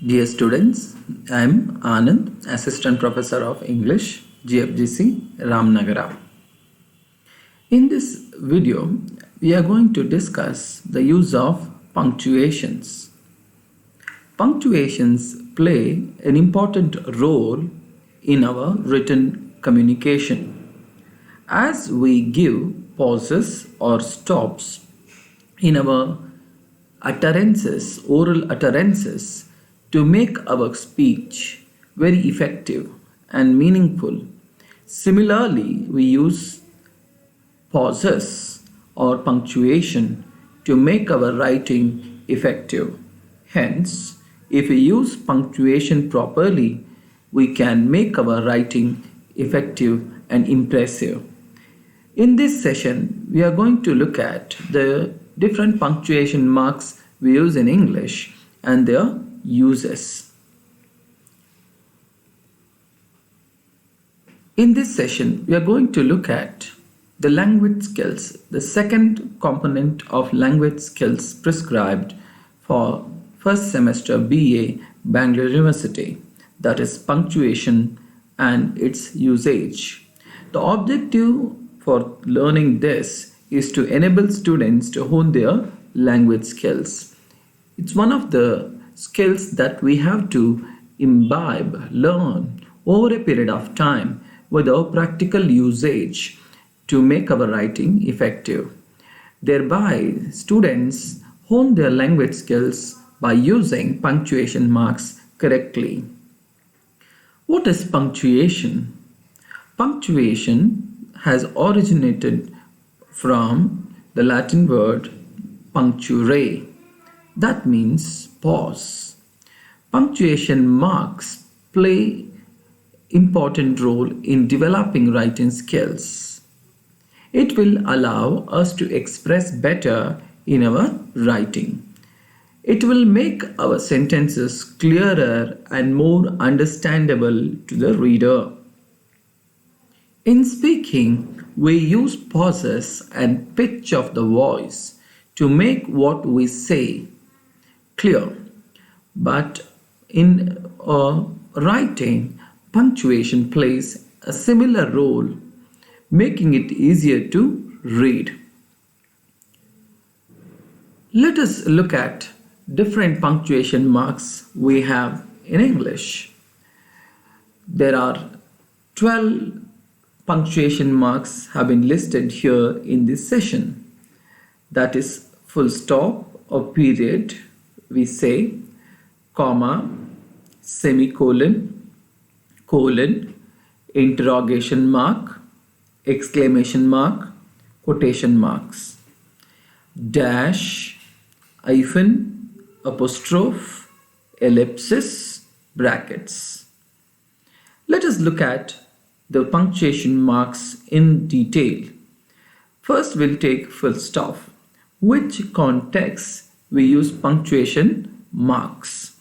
Dear students, I am Anand, Assistant Professor of English, GFGC, Ramnagara. In this video, we are going to discuss the use of punctuations. Punctuations play an important role in our written communication. As we give pauses or stops in our oral utterances, to make our speech very effective and meaningful. Similarly, we use pauses or punctuation to make our writing effective. Hence, if we use punctuation properly, we can make our writing effective and impressive. In this session, we are going to look at the different punctuation marks we use in English and their uses. In this session, we are going to look at the language skills, the second component of language skills prescribed for first semester BA Bangalore University, that is punctuation and its usage. The objective for learning this is to enable students to hone their language skills. It's one of the skills that we have to imbibe, learn over a period of time with our practical usage to make our writing effective. Thereby, students hone their language skills by using punctuation marks correctly. What is punctuation? Punctuation has originated from the Latin word puncture. That means pause. Punctuation marks play important role in developing writing skills. It will allow us to express better in our writing. It will make our sentences clearer and more understandable to the reader. In speaking, we use pauses and pitch of the voice to make what we say clear. But in writing, punctuation plays a similar role, making it easier to read. Let us look at different punctuation marks we have in English. There are 12 punctuation marks have been listed here in this session. That is full stop or period, we say, comma, semicolon, colon, interrogation mark, exclamation mark, quotation marks, dash, hyphen, apostrophe, ellipsis, brackets. Let us look at the punctuation marks in detail. First, we'll take full stop. Which context we use punctuation marks?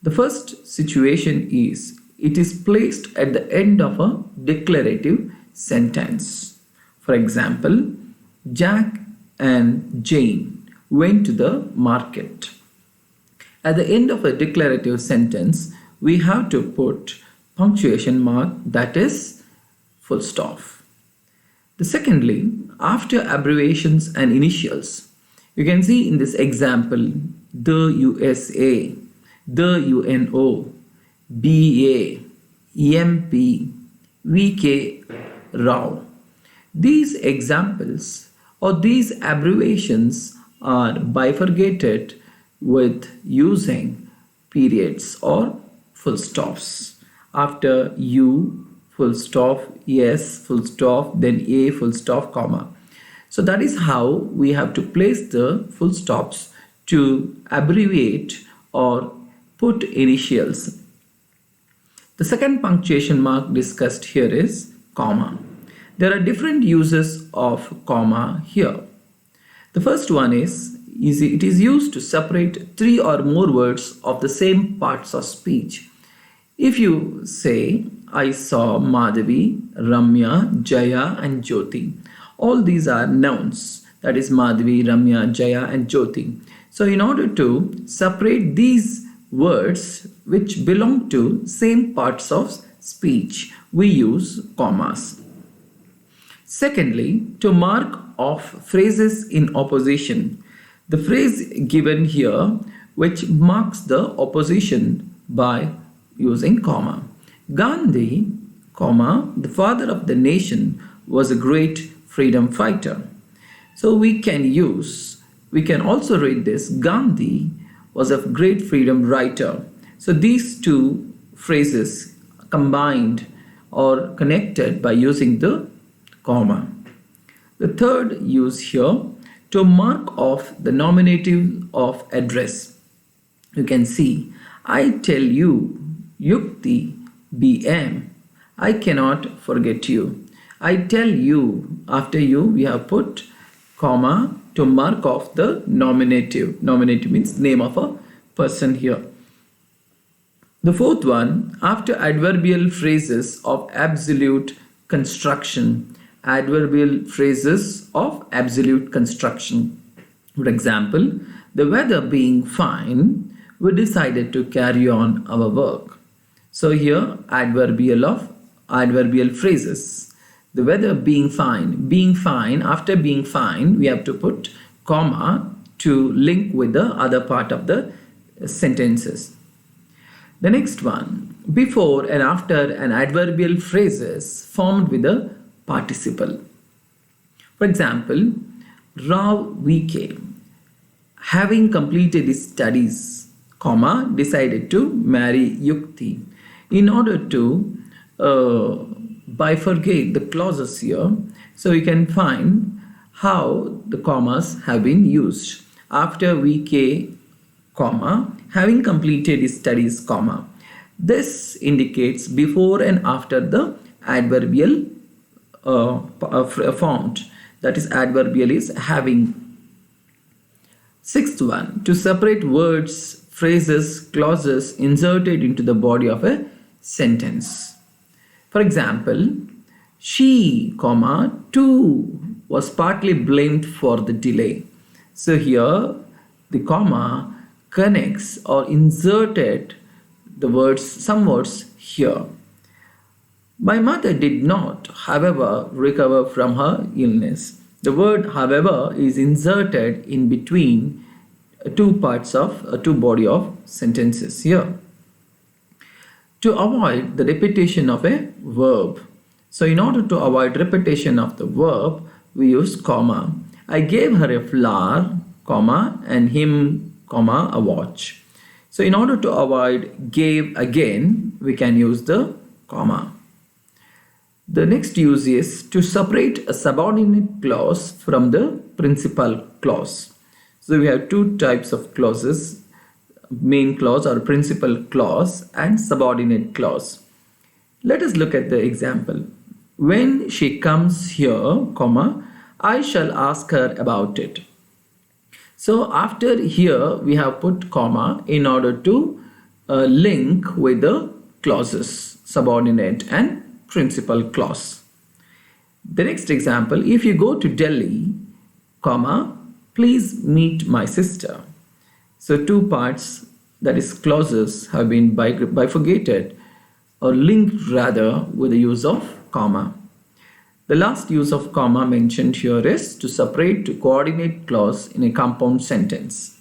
The first situation is it is placed at the end of a declarative sentence. For example, Jack and Jane went to the market. At the end of a declarative sentence, we have to put punctuation mark, that is full stop. Secondly, after abbreviations and initials, you can see in this example the USA, the UNO, BA, EMP, VK, Rao. These examples or these abbreviations are bifurcated with using periods or full stops. After U, full stop, S, full stop, then A, full stop, comma. So that is how we have to place the full stops to abbreviate or put initials. The second punctuation mark discussed here is comma. There are different uses of comma here. The first one is it is used to separate three or more words of the same parts of speech. If you say, I saw Madhavi, Ramya, Jaya and Jyoti. All these are nouns, that is Madhavi, Ramya, Jaya and Jyoti. So in order to separate these words which belong to same parts of speech, we use commas. Secondly, to mark off phrases in opposition. The phrase given here which marks the opposition by using comma. Gandhi, comma, the father of the nation, was a great freedom fighter. So we can also read this, Gandhi was a great freedom writer. So these two phrases combined or connected by using the comma. The third use here, to mark off the nominative of address. You can see, I tell you, Yukti, BM, I cannot forget you. I tell you, after you we have put comma to mark off the nominative. Nominative means name of a person here. The fourth one, after adverbial phrases of absolute construction. Adverbial phrases of absolute construction. For example, the weather being fine, we decided to carry on our work. So here adverbial phrases. The weather being fine, after being fine, we have to put comma to link with the other part of the sentences. The next one, before and after an adverbial phrases formed with a participle. For example, Rao VK, having completed his studies, comma, decided to marry Yukti. In order to bifurcate the clauses here, so you can find how the commas have been used. After VK, comma, having completed his studies, comma. This indicates before and after the adverbial formed, that is adverbial is having. Sixth one, to separate words, phrases, clauses inserted into the body of a sentence. For example, she, comma, too was partly blamed for the delay. So here the comma connects or inserted the words, some words here. My mother did not, however, recover from her illness. The word however is inserted in between two body of sentences here. To avoid the repetition of a verb. So in order to avoid repetition of the verb, we use comma. I gave her a flower, comma, and him, comma, a watch. So in order to avoid gave again, we can use the comma. The next use is to separate a subordinate clause from the principal clause. So we have two types of clauses, main clause or principal clause and subordinate clause. Let us look at the example. When she comes here, comma, I shall ask her about it. So after here we have put comma in order to link with the clauses, subordinate and principal clause. The next example, if you go to Delhi, comma, please meet my sister. So two parts, that is clauses, have been bifurcated or linked rather with the use of comma. The last use of comma mentioned here is to separate to coordinate clause in a compound sentence.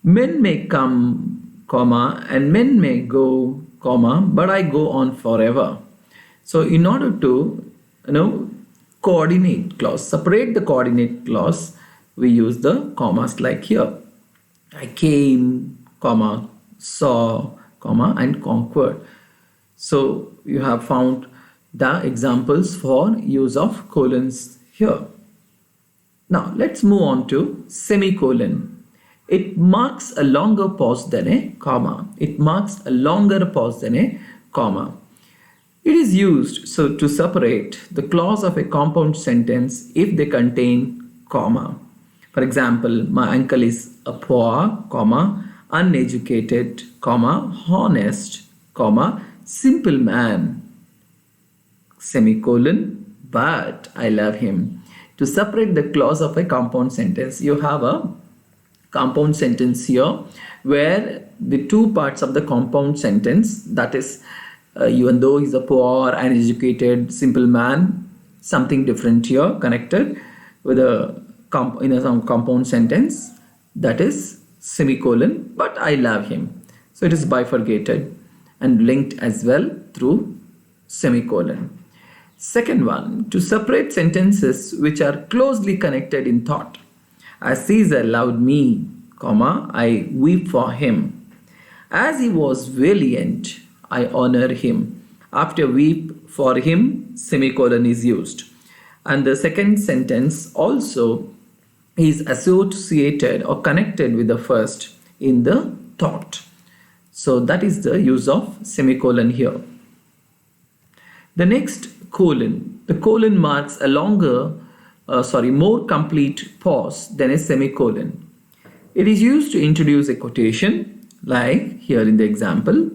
Men may come, comma, and men may go, comma, but I go on forever. So in order to coordinate clause, separate the coordinate clause, we use the commas like here. I came, comma, saw, comma, and conquered. So you have found the examples for use of colons here. Now let's move on to semicolon. It marks a longer pause than a comma. It marks a longer pause than a comma. It is used to separate the clause of a compound sentence if they contain comma. For example, my uncle is a poor, comma, uneducated, comma, honest, comma, simple man, semicolon, but I love him. To separate the clause of a compound sentence, you have a compound sentence here, where the two parts of the compound sentence, that is, even though he's a poor, uneducated, simple man, something different here connected with a some compound sentence, that is semicolon, but I love him. So it is bifurcated and linked as well through semicolon. Second one, to separate sentences which are closely connected in thought. As Caesar loved me, comma, I weep for him. As he was valiant, I honor him. After weep for him, semicolon is used. And the second sentence also is associated or connected with the first in the thought. So that is the use of semicolon here. The next, colon. The colon marks a more complete pause than a semicolon. It is used to introduce a quotation, like here in the example,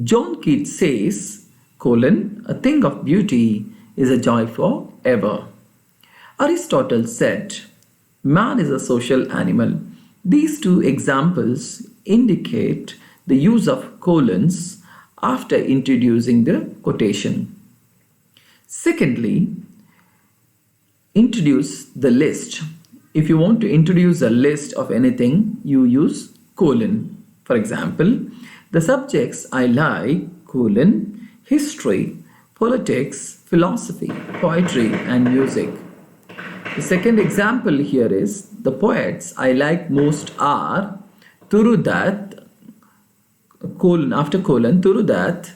John Keats says, colon, a thing of beauty is a joy for ever. Aristotle said, man is a social animal. These two examples indicate the use of colons after introducing the quotation. Secondly, introduce the list. If you want to introduce a list of anything, you use colon. For example, the subjects I like, colon, history, politics, philosophy, poetry, and music. The second example here is the poets I like most are Turudat, colon, after colon, Turudat,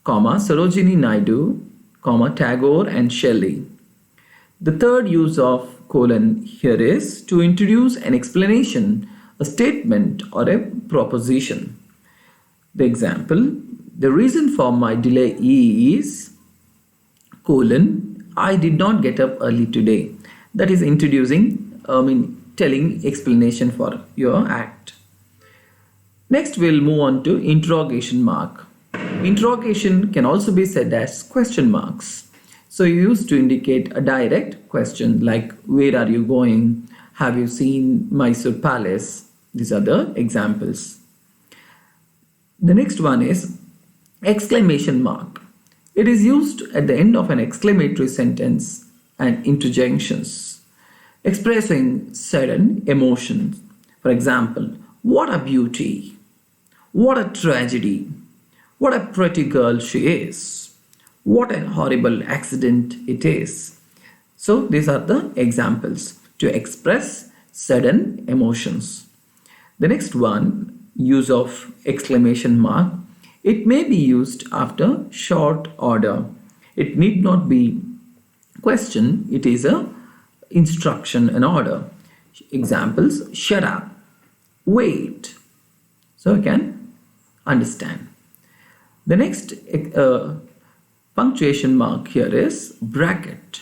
comma, Sarojini Naidu, comma, Tagore and Shelley. The third use of colon here is to introduce an explanation, a statement, or a proposition. The example, the reason for my delay is, colon, I did not get up early today. That is introducing, telling explanation for your act. Next, we'll move on to interrogation mark. Interrogation can also be said as question marks. So used to indicate a direct question like, where are you going? Have you seen Mysore Palace? These are the examples. The next one is exclamation mark. It is used at the end of an exclamatory sentence and interjections, expressing sudden emotions. For example, what a beauty! What a tragedy! What a pretty girl she is! What a horrible accident it is. So these are the examples to express sudden emotions. The next one, use of exclamation mark. It may be used after short order. It need not be question, it is a instruction and order. Examples, shut up, wait. So you can understand. The next punctuation mark here is bracket.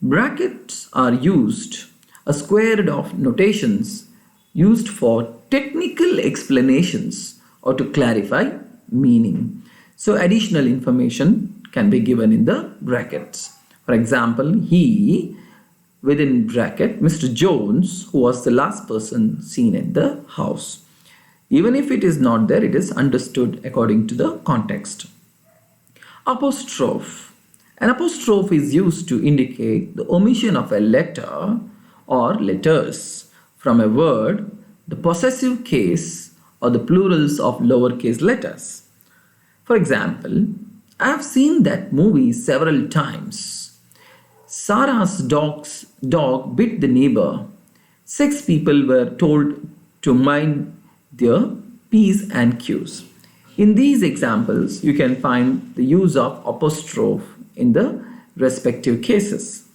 Brackets are used, a squared of notations used for technical explanations or to clarify meaning. So additional information can be given in the brackets. For example, he, within bracket, Mr. Jones, who was the last person seen at the house. Even if it is not there, it is understood according to the context. Apostrophe. An apostrophe is used to indicate the omission of a letter or letters from a word, the possessive case, or the plurals of lowercase letters. For example, I have seen that movie several times. Sarah's dog bit the neighbor. 6 people were told to mind their P's and Q's. In these examples, you can find the use of apostrophe in the respective cases.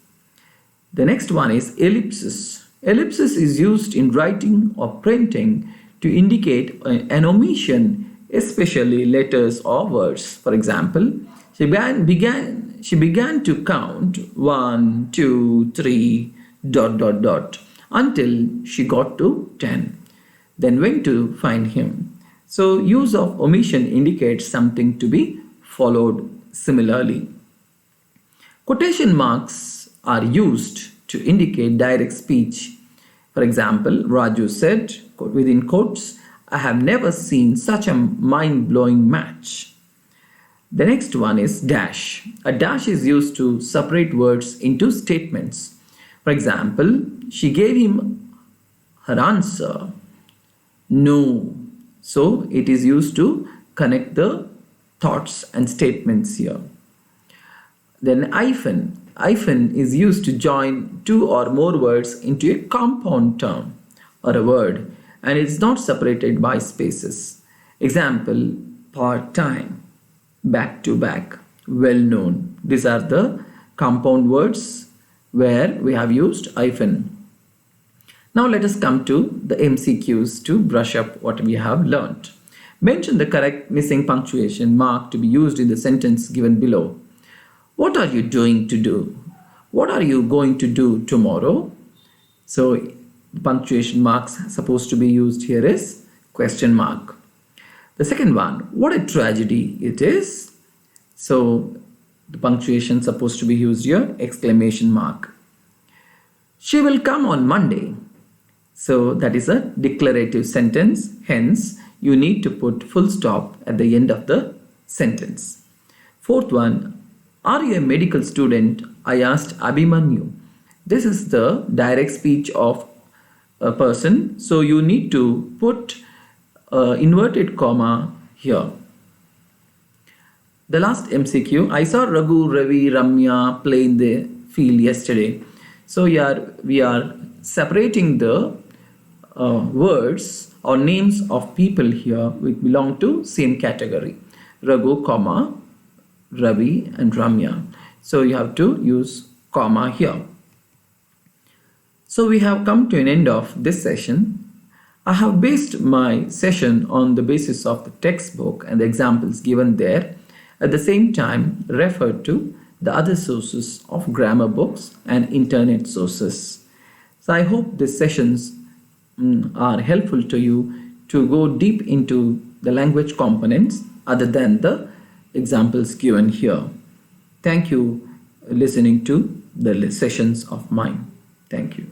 The next one is ellipsis. Ellipsis is used in writing or printing to indicate an omission, especially letters or words. For example, she began to count 1, 2, 3, ... until she got to 10. Then went to find him. So use of omission indicates something to be followed similarly. Quotation marks are used to indicate direct speech. For example, Raju said, within quotes, I have never seen such a mind-blowing match. The next one is dash. A dash is used to separate words into statements. For example, she gave him her answer, no. So it is used to connect the thoughts and statements here. Then hyphen. Hyphen is used to join two or more words into a compound term or a word, and it's not separated by spaces. Example, part-time, back-to-back, well-known. These are the compound words where we have used hyphen. Now let us come to the MCQs to brush up what we have learnt. Mention the correct missing punctuation mark to be used in the sentence given below. What are you doing to do? What are you going to do tomorrow? So the punctuation marks supposed to be used here is question mark. The second one, what a tragedy it is. So the punctuation supposed to be used here, exclamation mark. She will come on Monday. So that is a declarative sentence. Hence, you need to put full stop at the end of the sentence. Fourth one, are you a medical student? I asked Abhimanyu. This is the direct speech of a person. So you need to put inverted comma here. The last MCQ, I saw Raghu, Ravi, Ramya play in the field yesterday. So here we are separating the words or names of people here which belong to same category. Raghu, comma, Ravi and Ramya. So you have to use comma here. So we have come to an end of this session. I have based my session on the basis of the textbook and the examples given there. At the same time, referred to the other sources of grammar books and internet sources. So I hope these sessions are helpful to you to go deep into the language components other than the examples given here. Thank you for listening to the sessions of mine. Thank you.